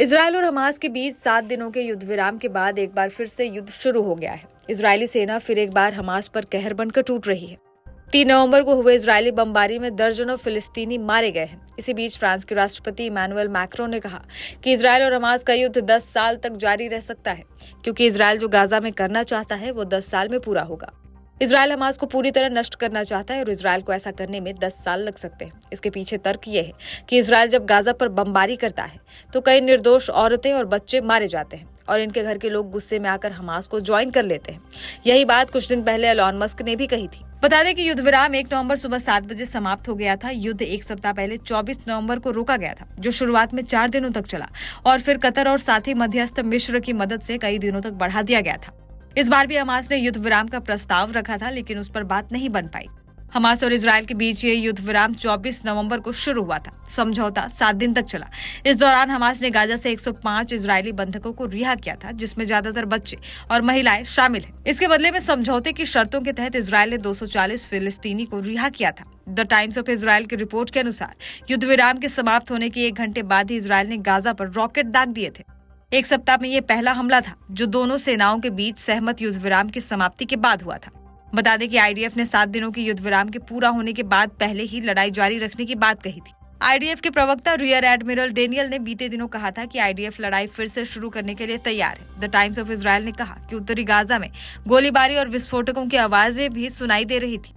Israel और Hamas के बीच 7 दिनों के युद्ध विराम के बाद एक बार फिर से युद्ध शुरू हो गया है। इजरायली सेना फिर एक बार हमास पर कहर बनकर टूट रही है। 3 नवंबर को हुए इजरायली बमबारी में दर्जनों फिलिस्तीनी मारे गए हैं। इसी बीच फ्रांस के राष्ट्रपति इमैनुअल मैक्रों ने कहा कि इजरायल और हमास का युद्ध 10 साल तक जारी रह सकता है, क्योंकि इजरायल जो गाजा में करना चाहता है वो 10 साल में पूरा होगा। इजरायल हमास को पूरी तरह नष्ट करना चाहता है और इजरायल को ऐसा करने में 10 साल लग सकते हैं। इसके पीछे तर्क ये है कि इजरायल जब गाजा पर बमबारी करता है तो कई निर्दोष औरतें और बच्चे मारे जाते हैं और इनके घर के लोग गुस्से में आकर हमास को ज्वाइन कर लेते हैं। यही बात कुछ दिन पहले एलॉन मस्क ने भी कही थी। बता दें कि युद्ध विराम 1 नवंबर सुबह 7 बजे समाप्त हो गया था। युद्ध एक सप्ताह पहले 24 नवंबर को रोका गया था, जो शुरुआत में 4 दिनों तक चला और फिर कतर और साथी मध्यस्थ मिस्र की मदद से कई दिनों तक बढ़ा दिया गया था। इस बार भी हमास ने युद्ध विराम का प्रस्ताव रखा था, लेकिन उस पर बात नहीं बन पाई। हमास और इजरायल के बीच ये युद्ध विराम 24 नवंबर को शुरू हुआ था। समझौता 7 दिन तक चला। इस दौरान हमास ने गाजा से 105 इजरायली बंधकों को रिहा किया था, जिसमें ज्यादातर बच्चे और महिलाएं शामिल हैं। इसके बदले में समझौते की शर्तों के तहत इजरायल ने 240 फिलिस्तीनी को रिहा किया था। द टाइम्स ऑफ इजरायल की रिपोर्ट के अनुसार युद्ध विराम के समाप्त होने के 1 घंटे बाद ही इजरायल ने गाजा पर रॉकेट दाग दिए थे। एक सप्ताह में ये पहला हमला था जो दोनों सेनाओं के बीच सहमत युद्ध विराम की समाप्ति के बाद हुआ था। बता दें कि आईडीएफ ने 7 दिनों के युद्ध विराम के पूरा होने के बाद पहले ही लड़ाई जारी रखने की बात कही थी। आईडीएफ के प्रवक्ता रियर एडमिरल डेनियल ने बीते दिनों कहा था कि आईडीएफ लड़ाई फिर से शुरू करने के लिए तैयार है। द टाइम्स ऑफ इजरायल ने कहा कि उत्तरी गाजा में गोलीबारी और विस्फोटकों की आवाजें भी सुनाई दे रही थी।